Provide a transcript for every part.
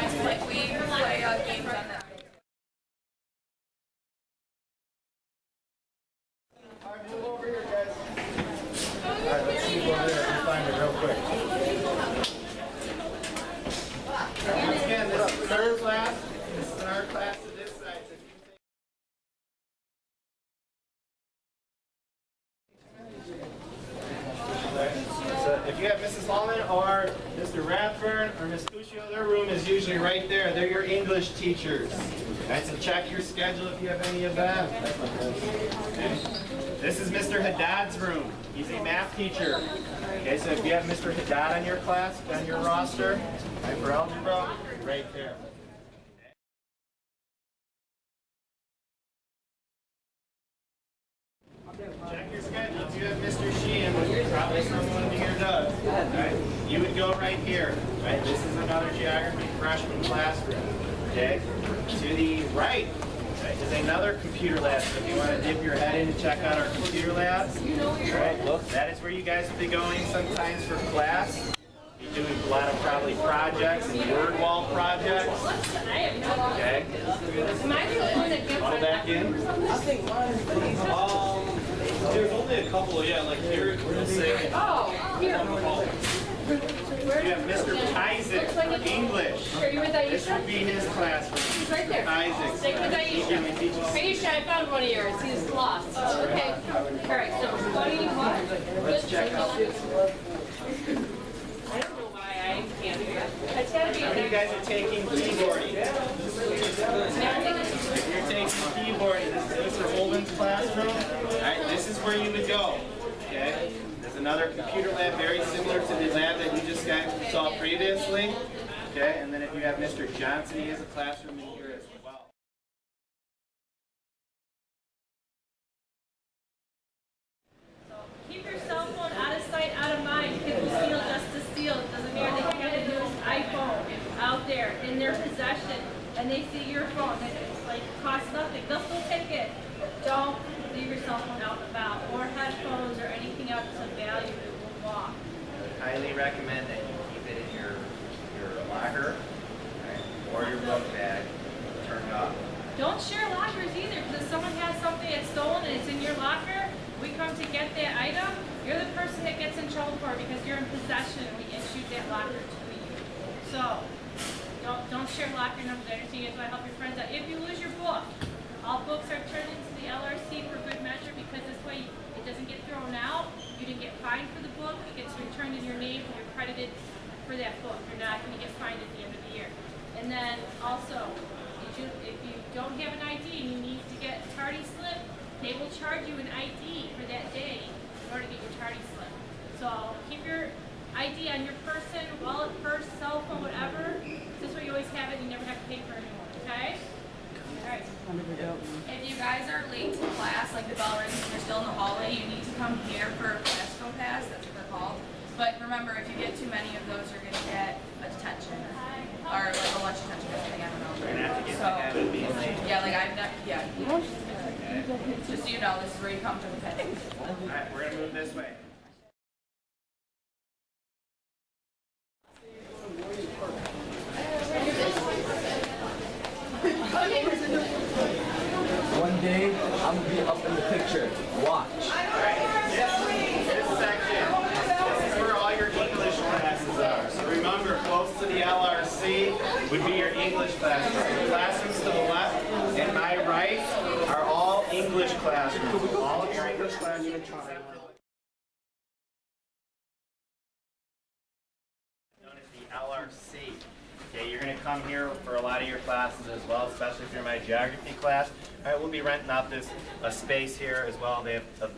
guys play? We play games on that. Alright, move over here, guys. Alright, let's see over there and find it real quick. Once again, this is third class. This is our class to this side. So if you have Mrs. Hallman or Mr. Rathburn or Ms. Cuscio, their room is usually right there. They're your English teachers. Alright, so check your schedule if you have any of them. Okay. This is Mr. Haddad's room. He's a math teacher. Okay, so if you have Mr. Haddad on your class, on your roster, right, for algebra, right there. Check your schedule. If you have Mr. Sheehan, which probably someone here does, right, you would go right here. Right, this is another geography freshman classroom. Okay, to the right. Is another computer lab. So if you want to dip your head in and check out our computer labs, right, look, that is where you guys will be going sometimes for class. You're doing a lot of probably projects and word wall projects. Okay. Go back in. There's only a couple, yeah, like here, we'll say. Oh, here. You have Mr. Isaac for English. This would be his classroom. He's right there. Isaac. Stay with Aisha. Aisha, I found one of yours. He's lost. Okay. All right. So, what do you want? Let's check out this. I don't know why I can't do that. It's got to be. How many of you guys are taking keyboarding? If you're taking keyboarding, this is Mr. Holden's classroom. All right, this is where you would go. Okay. There's another computer lab very similar to the lab that you just saw previously. Okay, and then if you have Mr. Johnson, he has a classroom in here as well. Keep your cell phone out of sight, out of mind. People steal just to steal. It doesn't matter. They can get a newest iPhone out there in their possession, and they see your phone. It costs nothing. They'll still take it. Don't leave your cell phone out and about, or headphones, or anything else of value that will walk. I would highly recommend that you keep it in your locker, right, or your book bag turned off. Don't share lockers either, because if someone has something that's stolen and it's in your locker, we come to get that item, you're the person that gets in trouble for it because you're in possession and we issued that locker to you. So, don't share locker numbers. I understand you guys want to help your friends out. If you lose your book, all books are turned into the LRC for good measure because this way it doesn't get thrown out. You didn't get fined for the book. It gets returned in your name and you're credited for that book. You're not going to get fined at the end of the year. And then also, if you don't have an ID and you need to get a tardy slip, they will charge you an ID for that day in order to get your tardy slip. So keep your ID on your person, wallet, purse, cell phone, whatever. This way you always have it and you never have to pay for it anymore, okay? Alright. If you guys are late to class, like the bell rings and you're still in the hallway, you need to come here for a classroom pass. That's what they're called. But remember, if you get too many of those, you're going to get a detention. Or like a lunch detention or something, I don't know. You're going to have to get the habit of being late. Yeah, like I've never, yeah. Just so you know, this is where you come to the pass. Alright, we're going to move this way. One day, I'm going to be up in the picture. Watch. Alright, this section, this is where all your English classes are. So remember, close to the LRC would be your English classes. The classrooms to the left and my right are all English classrooms. All of your English classrooms except for known as the LRC. Okay, you're going to come here for a lot of your classes as well, especially if you're in my geography class. All right, we'll be renting out this space here as well. They have a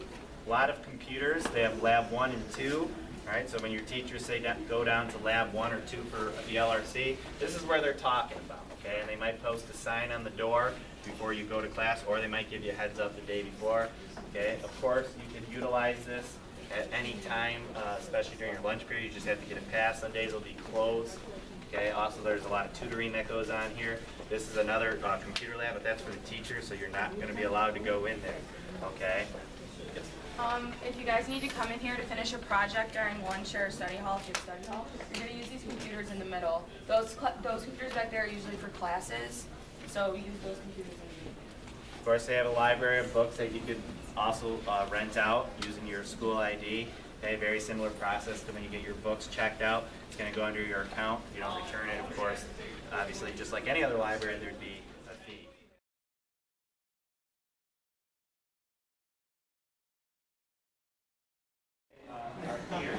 lot of computers. They have lab 1 and 2. All right, so when your teachers say go down to lab 1 or 2 for the LRC, this is where they're talking about. Okay, and they might post a sign on the door before you go to class, or they might give you a heads up the day before. Okay, of course you can utilize this at any time, especially during your lunch period. You just have to get a pass. Some days it'll be closed. Okay, also there's a lot of tutoring that goes on here. This is another computer lab, but that's for the teachers, so you're not going to be allowed to go in there. Okay? If you guys need to come in here to finish a project during lunch or study hall, if you have study hall, you're going to use these computers in the middle. Those computers back there are usually for classes, so use those computers in the middle. Of course, they have a library of books that you could also rent out using your school ID. Okay, very similar process to when you get your books checked out. It's going to go under your account. You don't return it, of course. Obviously, just like any other library, there'd be a fee.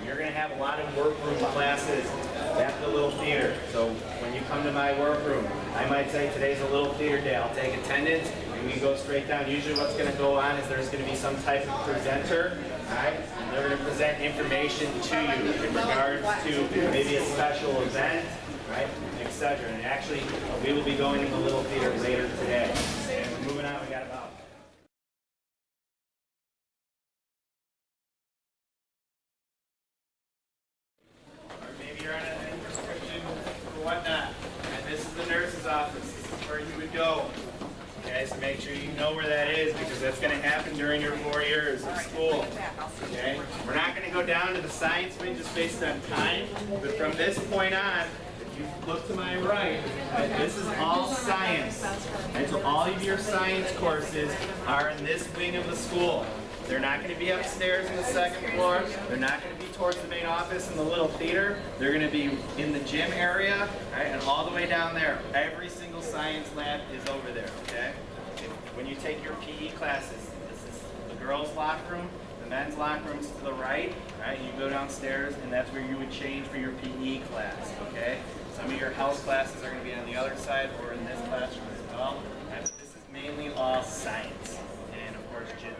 You're going to have a lot of workroom classes at the little theater. So when you come to my workroom, I might say today's a little theater day. I'll take attendance and we go straight down. Usually what's going to go on is there's going to be some type of presenter. All right? And they're going to present information to you in regards to maybe a special event, right, etc. And actually, we will be going in the little theater later today. And we're moving on. We got about you're on a prescription or whatnot, and this is the nurse's office. This is where you would go. Okay, so make sure you know where that is because that's going to happen during your 4 years of school. Okay, we're not going to go down to the science wing just based on time, but from this point on, if you look to my right, this is all science. And so all of your science courses are in this wing of the school. They're not going to be upstairs in the second floor. They're not going to be towards the main office in the little theater. They're going to be in the gym area, right, and all the way down there. Every single science lab is over there, okay? When you take your PE classes, this is the girls' locker room, the men's locker room's to the right, right? You go downstairs, and that's where you would change for your PE class, okay? Some of your health classes are going to be on the other side or in this classroom as well. Right? But this is mainly all science, and of course, gym.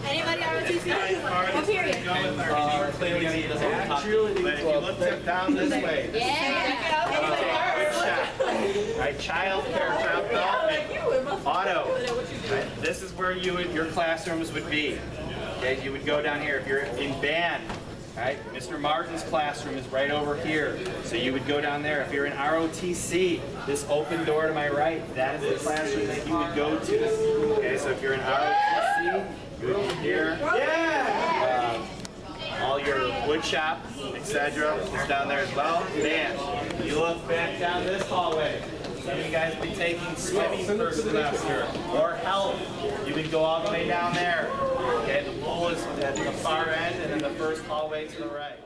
Anybody ROTC? What period? But if you look down this way, good shot. Right, child care, child development, auto. Right, this is where your classrooms would be. Okay, you would go down here if you're in band. Right, Mr. Martin's classroom is right over here, so you would go down there. If you're in ROTC, this open door to my right, that is the classroom that you would go to. Okay, so if you're in ROTC, you would be here. Yeah. All your wood shop, etc. is down there as well. Band. You look back down this hallway. Some of you guys will be taking swimming first semester or health. You would go all the way down there. Okay, the pool is at the far end and then the first hallway to the right.